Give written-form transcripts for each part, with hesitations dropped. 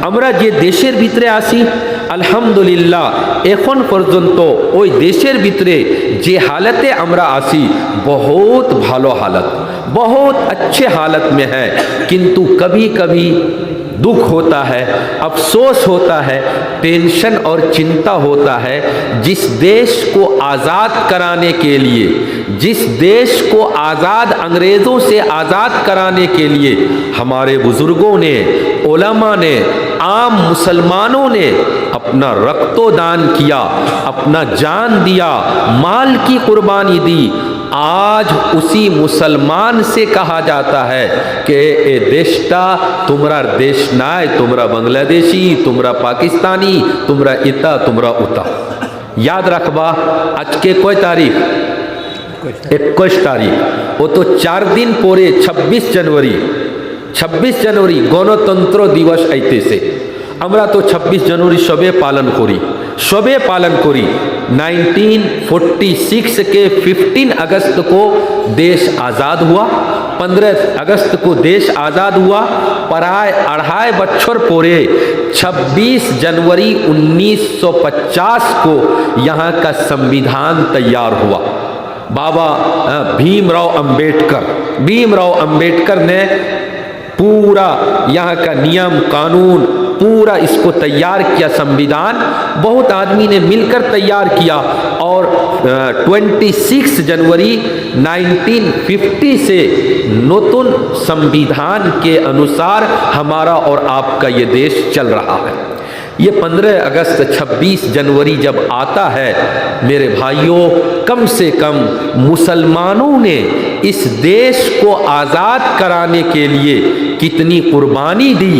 আমরা যে দেশের ভিতরে আছি আলহামদুলিল্লাহ এখন পর্যন্ত ওই দেশের ভিতরে যে हालते আমরা আছি बहुत ভালো हालत, बहुत अच्छे हालत में है। किंतु कभी कभी दुख होता है, अफसोस होता है, टेंशन और चिंता होता है। जिस देश को आज़ाद कराने के लिए, जिस देश को आज़ाद अंग्रेज़ों से आज़ाद कराने के लिए हमारे बुज़ुर्गों ने, उलमा ने, आम मुसलमानों ने अपना रक्तोदान किया, अपना जान दिया, माल की कुर्बानी दी, आज उसी मुसलमान से कहा जाता है कि ए देशटा तुमरा देश नाय, तुमरा बांग्लादेशी, तुमरा पाकिस्तानी, तुमरा इता, तुमरा उता। याद रखबा आज के कोई तारीख 21 तारीख, वो तो 4 दिन पूरे 26 जनवरी गणतंत्र दिवस आइते से আমরা তো 26 जनवरी सबे पालन करी 1946 के 15 अगस्त को देश आज़ाद हुआ, 15 अगस्त को देश आज़ाद हुआ। प्राय 2.5 बच्चर पूरे 26 जनवरी 1950 को यहाँ का संविधान तैयार हुआ। बाबा भीमराव अंबेडकर ने पूरा यहाँ का नियम कानून पूरा इसको तैयार किया। संविधान बहुत आदमी ने मिलकर तैयार किया और 26 जनवरी 1950 से नूतन संविधान के अनुसार हमारा और आपका ये देश चल रहा है। ये 15 अगस्त 26 जनवरी जब आता है मेरे भाइयों, कम से कम मुसलमानों ने इस देश को आज़ाद कराने के लिए कितनी कुर्बानी दी,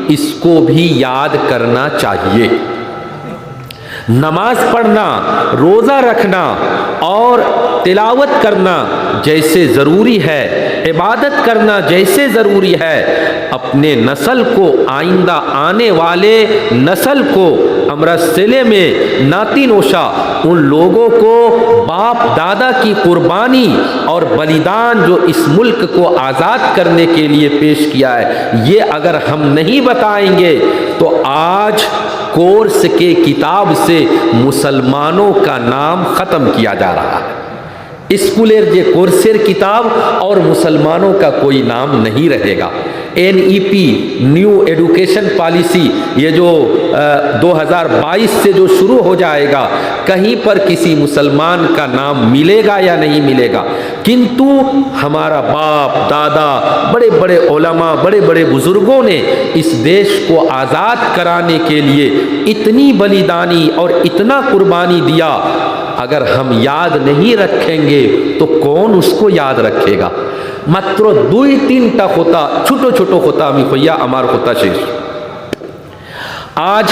इसको भी याद करना चाहिए। नमाज पढ़ना, रोज़ा रखना और तिलावत करना जैसे ज़रूरी है, इबादत करना जैसे ज़रूरी है, अपने नस्ल को, आइंदा आने वाले नस्ल को, हमरा सिले में नाती नोशा उन लोगों को बाप दादा की कुर्बानी और बलिदान जो इस मुल्क को आज़ाद करने के लिए पेश किया है, ये अगर हम नहीं बताएंगे तो आज कोर्स के किताब से मुसलमानों का नाम ख़त्म किया जा रहा है। स्कूलेर जे कोर्सेर किताब और मुसलमानों का कोई नाम नहीं रहेगा। NEP न्यू एजुकेशन पॉलिसी ये जो 2022 से जो शुरू हो जाएगा, कहीं पर किसी मुसलमान का नाम मिलेगा या नहीं मिलेगा। किंतु हमारा बाप दादा, बड़े बड़े उलमा, बड़े बड़े बुजुर्गों ने इस देश को आज़ाद कराने के लिए इतनी बलिदानी और इतना कुर्बानी दिया। अगर हम याद नहीं रखेंगे तो कौन उसको याद रखेगा। मात्र 2-3टा होता छोटो छोटो होता हमें खोया अमार होता शेष। आज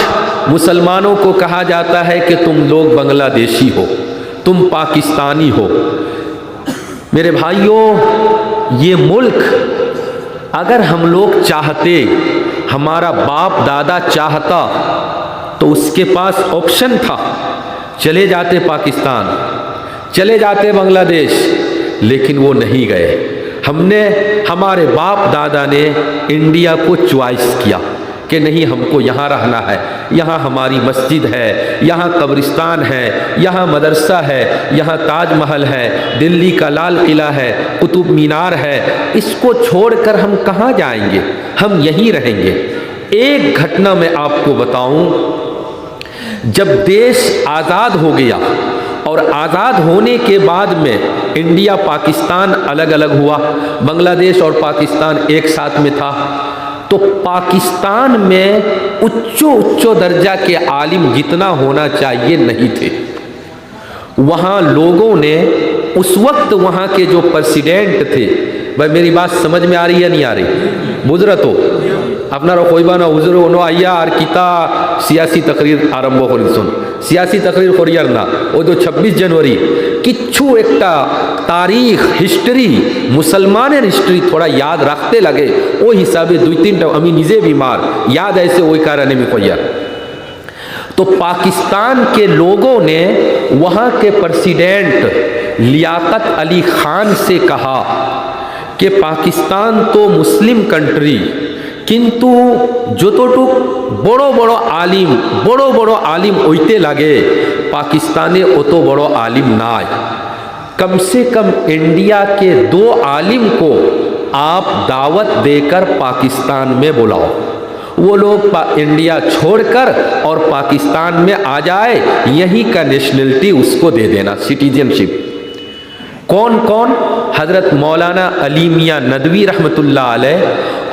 मुसलमानों को कहा जाता है कि तुम लोग बांग्लादेशी हो, तुम पाकिस्तानी हो। मेरे भाइयों, ये मुल्क अगर हम लोग चाहते, हमारा बाप दादा चाहता तो उसके पास ऑप्शन था, चले जाते पाकिस्तान, चले जाते बांग्लादेश, लेकिन वो नहीं गए। हमारे बाप दादा ने इंडिया को चॉइस किया कि नहीं, हमको यहाँ रहना है, यहाँ हमारी मस्जिद है, यहाँ कब्रिस्तान है, यहाँ मदरसा है, यहाँ ताजमहल है, दिल्ली का लाल किला है, कुतुब मीनार है। इसको छोड़कर हम कहाँ जाएंगे, हम यहीं रहेंगे। एक घटना मैं आपको बताऊं, जब देश आज़ाद हो गया और आज़ाद होने के बाद में इंडिया पाकिस्तान अलग अलग हुआ, बांग्लादेश और पाकिस्तान एक साथ में था, तो पाकिस्तान में उच्चो दर्जा के आलिम जितना होना चाहिए नहीं थे। वहाँ लोगों ने उस वक्त वहाँ के जो प्रेसिडेंट थे, भाई मेरी बात समझ में आ रही है नहीं आ रही, बुझरा तो আপনারা কইবা না হুজুর ওনো আইয়া আর কিতা সিয়াসি তকরির আরম্ভ করিছুন। সিয়াসি তকরির করিয়ার না, ও তো 26 জানুয়ারি কিচ্ছু একটা তারিখ হিস্ট্রি, মুসলমানের হিস্ট্রি थोड़ा याद रखते लगे, वो हिसाबे 2-3टा আমি নিজে बीमार याद ऐसे वही कारण में कहिया। तो पाकिस्तान के लोगों ने वहाँ के प्रेसिडेंट लियाकत अली खान से कहा कि पाकिस्तान तो मुस्लिम कंट्री, किंतु যতটুক বড় বড় আলিম ওইতে লাগে पाकिस्ताने অত বড় आलिम नाय। कम से कम इंडिया के 2 आलिम को आप दावत देकर पाकिस्तान में बुलाओ, वो लोग इंडिया छोड़कर और पाकिस्तान में आ जाए, यहीं का नेशनलिटी उसको दे देना, सिटीजनशिप। कौन कौन? हज़रत मौलाना अली मियाँ नदवी रहमतुल्लाह अलैह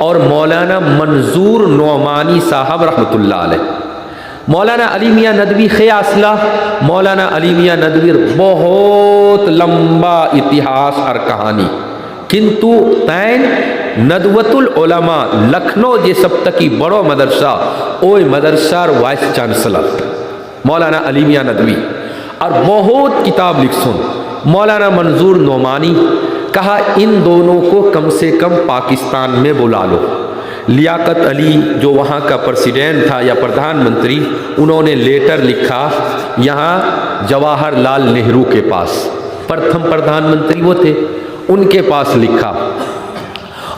और मौलाना मंजूर नौमानी साहब रहमतुल्लाह अलैह। मौलाना अली मियाँ नदवी ख़यासला, मौलाना अली मियाँ नदवी बहुत लंबा इतिहास और कहानी, किंतु तैन नदवतुल उलमा लखनऊ जे सब तकी बड़ो मदरसा ओय मदरसार वाइस चांसलर मौलाना अली मियाँ नदवी, और बहुत किताब लिख सुन। मौलाना मंजूर नौमानी कहा इन दोनों को कम से कम पाकिस्तान में बुला लो। लियाकत अली जो वहाँ का प्रेसिडेंट था या प्रधानमंत्री, उन्होंने लेटर लिखा यहाँ जवाहरलाल नेहरू के पास, प्रथम प्रधानमंत्री वो थे, उनके पास लिखा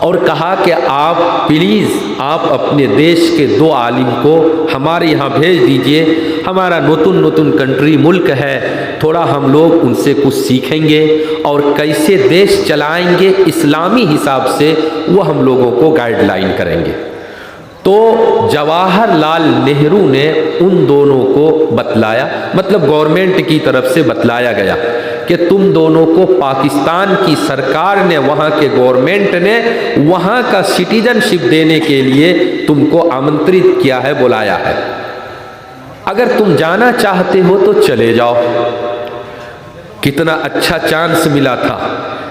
और कहा कि आप प्लीज़ आप अपने देश के 2 आलिम को हमारे यहाँ भेज दीजिए, हमारा नतून कंट्री मुल्क है, थोड़ा हम लोग उनसे कुछ सीखेंगे और कैसे देश चलाएंगे इस्लामी हिसाब से वो हम लोगों को गाइडलाइन करेंगे। तो जवाहरलाल नेहरू ने उन दोनों को बतलाया, मतलब गवर्नमेंट की तरफ से बतलाया गया कि तुम दोनों को पाकिस्तान की सरकार ने, वहाँ के गवर्नमेंट ने वहाँ का सिटीजनशिप देने के लिए तुमको आमंत्रित किया है, बुलाया है। अगर तुम जाना चाहते हो तो चले जाओ। कितना अच्छा चांस मिला था,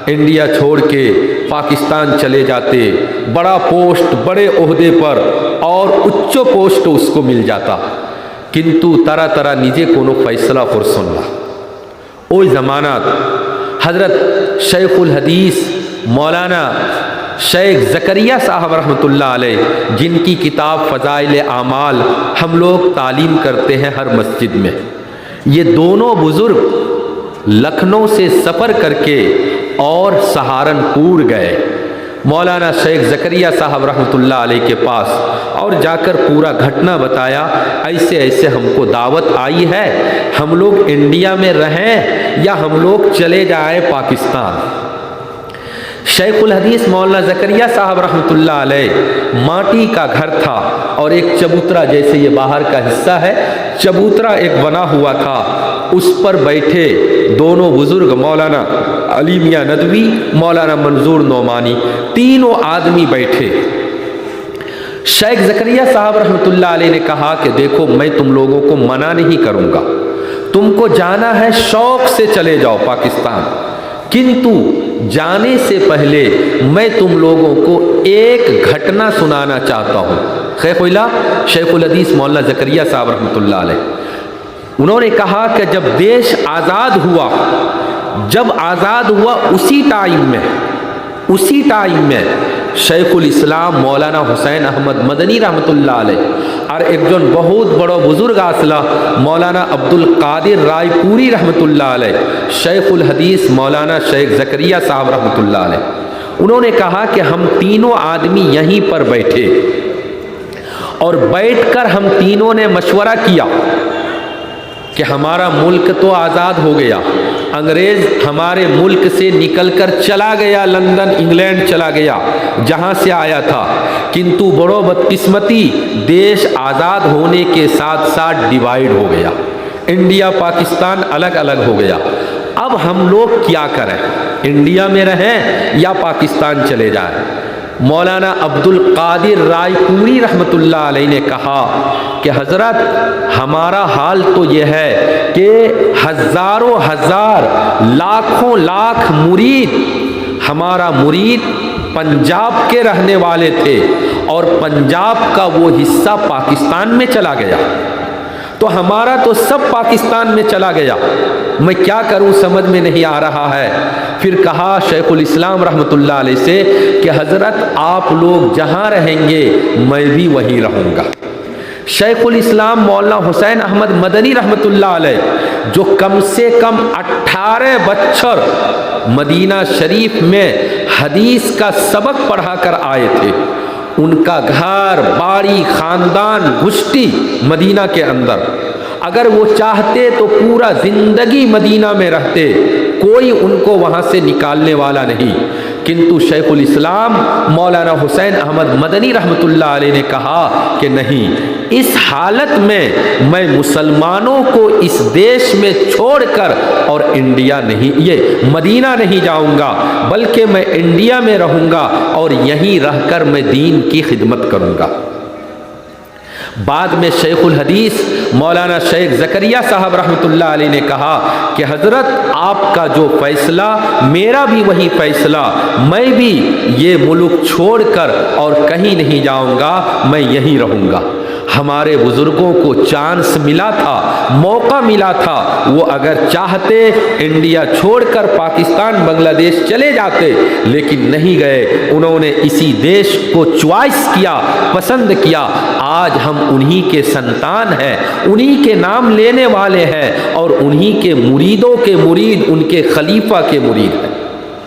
इंडिया छोड़ के पाकिस्तान चले जाते, बड़ा पोस्ट, बड़े ओहदे पर और उच्च पोस्ट उसको मिल जाता, किंतु तरह तरह निजे कोनो फैसला पर सुनला। ओई ज़मानात हज़रत शेखुल हदीस मौलाना शेख ज़करिया साहब रहमतुल्लाह अलैह, जिनकी किताब फ़ज़ाइल आमाल हम लोग तालीम करते हैं हर मस्जिद में, ये दोनों बुज़ुर्ग लखनऊ से सफ़र करके और सहारनपुर गए मौलाना शेख ज़करिया साहब रहमतुल्लाह अलैह के पास और जाकर पूरा घटना बताया, ऐसे ऐसे हमको दावत आई है, हम लोग इंडिया में रहें या हम लोग चले जाएं पाकिस्तान। शेखुल हदीस मौलाना ज़करिया साहब रहमतुल्लाह अलैह, माटी का घर था और एक चबूतरा, जैसे ये बाहर का हिस्सा है, चबूतरा एक बना हुआ था, उस पर बैठे दोनों बुजुर्ग मौलाना अली मियाँ नदवी, मौलाना मंजूर नौमानी, तीनों आदमी बैठे। शेख ज़करिया साहब रहमतुल्लाह अलैह ने कहा कि देखो मैं तुम लोगों को मना नहीं करूँगा, तुमको जाना है शौक़ से चले जाओ पाकिस्तान, किंतु जाने से पहले मैं तुम लोगों को एक घटना सुनाना चाहता हूँ। शेखुल हदीस मौलाना ज़करिया साहब रहमतुल्लाह अलैह, उन्होंने कहा कि जब देश आज़ाद हुआ उसी टाइम में शेखुल इस्लाम मौलाना हुसैन अहमद मदनी रहमतुल्लाह अलैह और एक जन बहुत बड़ो बुजुर्ग आसला मौलाना अब्दुल कादिर रायपुरी रहमतुल्लाह अलैह, शेखुल हदीस मौलाना शेख ज़करिया साहब रहमतुल्लाह अलैह, उन्होंने कहा कि हम तीनों आदमी यहीं पर बैठे और बैठकर हम तीनों ने मशवरा किया कि हमारा मुल्क तो आज़ाद हो गया, अंग्रेज़ हमारे मुल्क से निकलकर चला गया, लंदन इंग्लैंड चला गया जहाँ से आया था, किंतु बड़ो बदकिस्मती देश आज़ाद होने के साथ साथ डिवाइड हो गया, इंडिया पाकिस्तान अलग अलग हो गया। अब हम लोग क्या करें, इंडिया में रहें या पाकिस्तान चले जाएं? मौलाना अब्दुल कादिर रायपुरी रहमतुल्लाह अलैह ने कहा कि हज़रत हमारा हाल तो यह है कि हज़ारों हज़ार लाखों लाख मुरीद, हमारा मुरीद पंजाब के रहने वाले थे और पंजाब का वो हिस्सा पाकिस्तान में चला गया, तो हमारा तो सब पाकिस्तान में चला गया, मैं क्या करूं समझ में नहीं आ रहा है। फिर कहा शेखुल इस्लाम रहमतुल्लाह अलैह से कि हज़रत आप लोग जहां रहेंगे मैं भी वहीं रहूँगा। शेखुल इस्लाम मौलाना हुसैन अहमद मदनी रहमतुल्लाह अलैह, जो कम से कम 18 बच्चर मदीना शरीफ में हदीस का सबक पढ़ा कर आए थे, उनका घर बाड़ी खानदान घुष्टी मदीना के अंदर। अगर वो चाहते तो पूरा जिंदगी मदीना में रहते, कोई उनको वहाँ से निकालने वाला नहीं। किंतु शेखुल इस्लाम मौलाना हुसैन अहमद मदनी रहमतुल्लाह अलैह ने कहा कि नहीं, इस हालत में मैं मुसलमानों को इस देश में छोड़कर और इंडिया नहीं, ये मदीना नहीं जाऊंगा, बल्कि मैं इंडिया में रहूंगा और यहीं रहकर मैं दीन की खिदमत करूंगा। बाद में शेखुल हदीस मौलाना शेख ज़करिया साहब रहमतुल्लाह अलैह ने कहा कि हज़रत आपका जो फ़ैसला मेरा भी वही फ़ैसला, मैं भी ये मुल्क छोड़कर और कहीं नहीं जाऊंगा, मैं यहीं रहूंगा। हमारे बुज़ुर्गों को चांस मिला था, मौका मिला था, वो अगर चाहते इंडिया छोड़कर पाकिस्तान बांग्लादेश चले जाते, लेकिन नहीं गए। उन्होंने इसी देश को चॉइस किया, पसंद किया। आज हम उन्हीं के संतान हैं, उन्हीं के नाम लेने वाले हैं और उन्हीं के मुरीदों के मुरीद, उनके खलीफा के मुरीद हैं।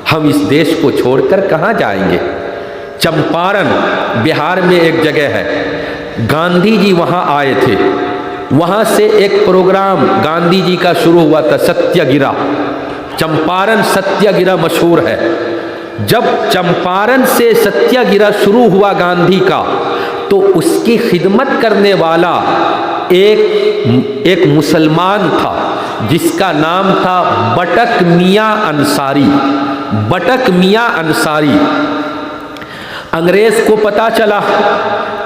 हम इस देश को छोड़कर कहाँ जाएंगे। चंपारण बिहार में एक जगह है, गांधी जी वहाँ आए थे, वहाँ से एक प्रोग्राम गांधी जी का शुरू हुआ था, सत्याग्रह। चंपारण सत्याग्रह मशहूर है। जब चंपारण से सत्याग्रह शुरू हुआ गांधी का, तो उसकी खिदमत करने वाला एक मुसलमान था जिसका नाम था बटक मियाँ अंसारी। बटक मियाँ अंसारी, अंग्रेज को पता चला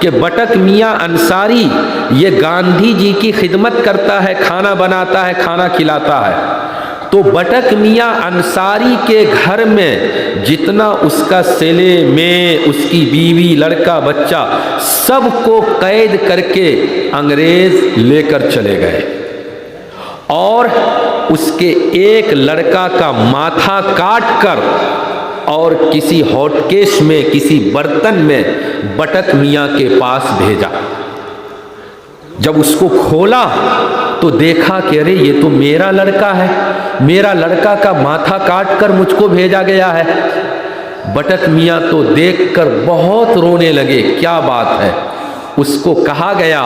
कि बटक मियाँ अंसारी ये गांधी जी की खिदमत करता है, खाना बनाता है, खाना खिलाता है। तो बटक मियाँ अंसारी के घर में जितना उसका सेले में उसकी बीवी, लड़का, बच्चा, सबको कैद करके अंग्रेज लेकर चले गए और उसके एक लड़का का माथा काट कर और किसी हॉटकेस में, किसी बर्तन में बटक मियाँ के पास भेजा। जब उसको खोला तो देखा कि अरे ये तो मेरा लड़का है, मेरा लड़का का माथा काट कर मुझको भेजा गया है। बटक मियाँ तो देखकर बहुत रोने लगे, क्या बात है। उसको कहा गया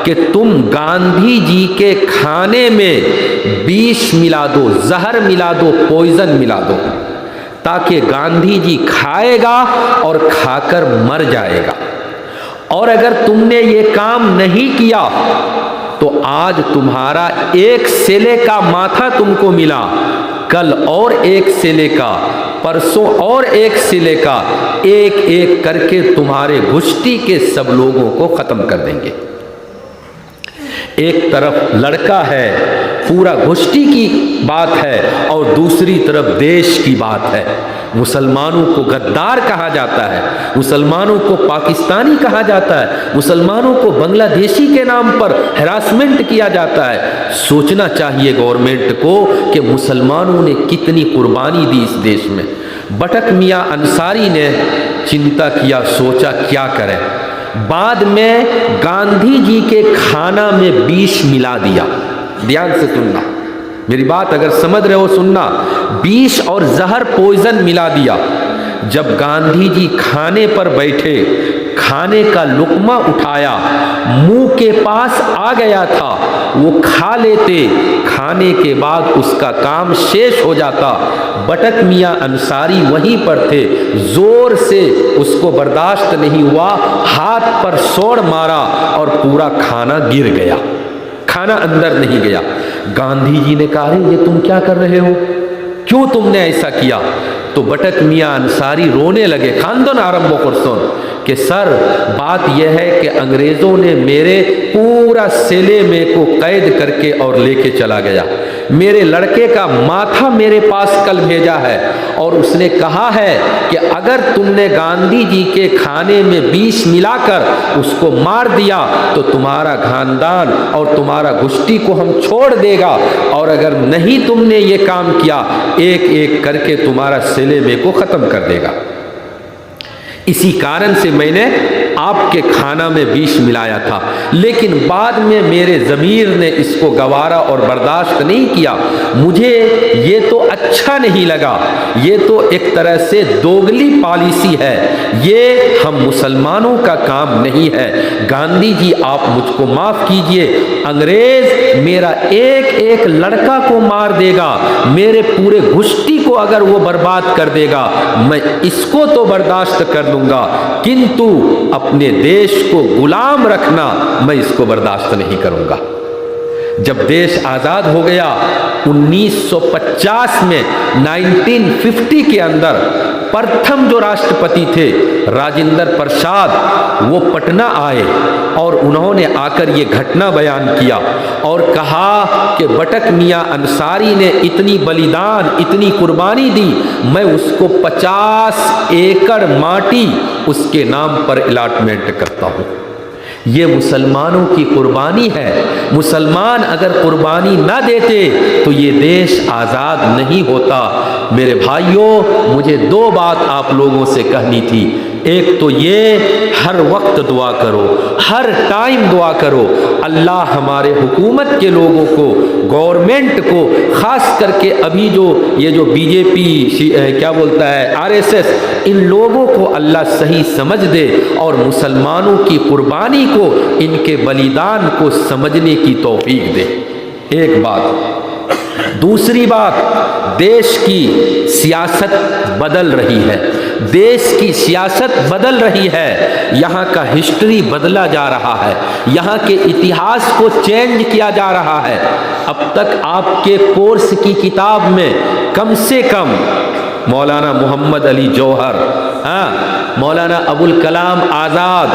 कि तुम गांधी जी के खाने में विष मिला दो, जहर मिला दो, पॉइजन मिला दो, ताकि गांधी जी खाएगा और खाकर मर जाएगा। और अगर तुमने ये काम नहीं किया तो आज तुम्हारा एक सेले का माथा तुमको मिला, कल और एक सेले का, परसों और एक सेले का, एक एक करके तुम्हारे घुष्टी के सब लोगों को खत्म कर देंगे। एक तरफ लड़का है, पूरा घुष्टी की बात है, और दूसरी तरफ देश की बात है। मुसलमानों को गद्दार कहा जाता है, मुसलमानों को पाकिस्तानी कहा जाता है, मुसलमानों को बांग्लादेशी के नाम पर हैरासमेंट किया जाता है। सोचना चाहिए गवर्नमेंट को कि मुसलमानों ने कितनी कुर्बानी दी इस देश में। बटक मियाँ अंसारी ने चिंता किया, सोचा क्या करें। बाद में गांधी जी के खाना में विष मिला दिया। ध्यान से सुनना, मेरी बात अगर समझ रहे हो सुनना। विष और जहर, पॉइजन मिला दिया। जब गांधी जी खाने पर बैठे, खाने का लुकमा उठाया, मुंह के पास आ गया था, वो खा लेते, खाने के बाद उसका काम शेष हो जाता। बटक मियाँ अंसारी वहीं पर थे, जोर से उसको बर्दाश्त नहीं हुआ, हाथ पर सोड़ मारा और पूरा खाना गिर गया, खाना अंदर नहीं गया। गांधी जी ने कहा, ये तुम क्या कर रहे हो, क्यों तुमने ऐसा किया। तो बटक मियाँ अंसारी रोने लगे, खानदान आरंभ करसोन कि सर बात यह है कि अंग्रेज़ों ने मेरे पूरा सेले में को कैद करके और लेके चला गया। मेरे लड़के का माथा मेरे पास कल भेजा है और उसने कहा है कि अगर तुमने गांधी जी के खाने में विष मिलाकर उसको मार दिया तो तुम्हारा खानदान और तुम्हारा घुष्टी को हम छोड़ देगा, और अगर नहीं तुमने ये काम किया, एक एक करके तुम्हारा सेले में को ख़त्म कर देगा। इसी कारण से मैंने आपके खाना में विष मिलाया था, लेकिन बाद में मेरे ज़मीर ने इसको गवारा और बर्दाश्त नहीं किया। मुझे ये तो अच्छा नहीं लगा, ये तो एक तरह से दोगली पॉलिसी है, ये हम मुसलमानों का काम नहीं है। गांधी जी आप मुझको माफ़ कीजिए, अंग्रेज़ मेरा एक एक लड़का को मार देगा, मेरे पूरे घुष्टी को अगर वो बर्बाद कर देगा, मैं इसको तो बर्दाश्त कर लूँगा, किंतु अपने देश को गुलाम रखना मैं इसको बर्दाश्त नहीं करूँगा। जब देश आज़ाद हो गया 1950 में, 1950 के अंदर प्रथम जो राष्ट्रपति थे राजेंद्र प्रसाद, वो पटना आए और उन्होंने आकर ये घटना बयान किया और कहा कि बटक मियाँ अंसारी ने इतनी बलिदान, इतनी कुर्बानी दी, मैं उसको 50 एकड़ माटी उसके नाम पर अलॉटमेंट करता हूँ। ये मुसलमानों की कुर्बानी है। मुसलमान अगर कुर्बानी ना देते तो ये देश आज़ाद नहीं होता। मेरे भाइयों, मुझे दो बात आप लोगों से कहनी थी। एक तो ये, हर वक्त दुआ करो, हर टाइम दुआ करो, अल्लाह हमारे हुकूमत के लोगों को, गवर्नमेंट को, ख़ास करके अभी जो ये जो बीजेपी क्या बोलता है, आरएसएस, इन लोगों को अल्लाह सही समझ दे और मुसलमानों की कुर्बानी को, इनके बलिदान को समझने की तौफीक दे। एक बात। दूसरी बात, देश की सियासत बदल रही है, देश की सियासत बदल रही है, यहाँ का हिस्ट्री बदला जा रहा है, यहाँ के इतिहास को चेंज किया जा रहा है। अब तक आपके कोर्स की किताब में कम से कम मौलाना मोहम्मद अली जौहर, मौलाना अबुल कलाम आज़ाद,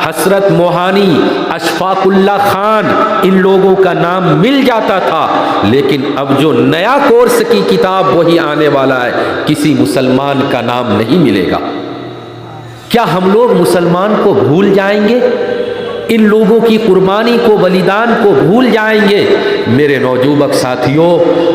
हसरत मोहानी, अशफाकुल्ला खान, इन लोगों का नाम मिल जाता था। लेकिन अब जो नया कोर्स की किताब वही आने वाला है, किसी मुसलमान का नाम नहीं मिलेगा। क्या हम लोग मुसलमान को भूल जाएंगे? इन लोगों की कुर्बानी को, बलिदान को भूल जाएंगे? मेरे नौजुवक साथियों,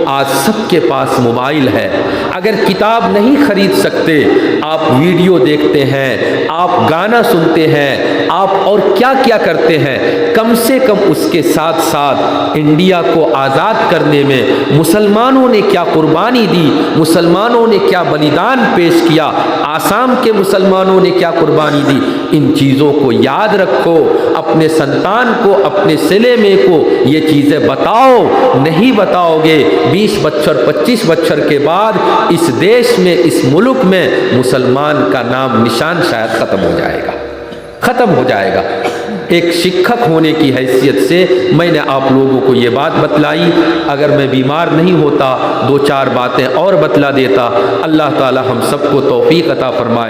आज सबके पास मोबाइल है। अगर किताब नहीं खरीद सकते, आप वीडियो देखते हैं, आप गाना सुनते हैं, आप और क्या क्या करते हैं, कम से कम उसके साथ साथ इंडिया को आज़ाद करने में मुसलमानों ने क्या कुर्बानी दी, मुसलमानों ने क्या बलिदान पेश किया, आसाम के मुसलमानों ने क्या कुर्बानी दी, इन चीज़ों को याद रखो। अपने संतान को, अपने सिले में को ये चीज़ें बताओ। नहीं बताओगे, 20 बच्चर 25 बच्चर के बाद इस देश में, इस मुल्क में मुसलमान का नाम निशान शायद ख़त्म हो जाएगा, ख़त्म हो जाएगा। एक शिक्षक होने की हैसियत से मैंने आप लोगों को ये बात बतलाई। अगर मैं बीमार नहीं होता, 2-4 बातें और बतला देता। अल्लाह ताला हम सबको तौफीक अता फरमाए।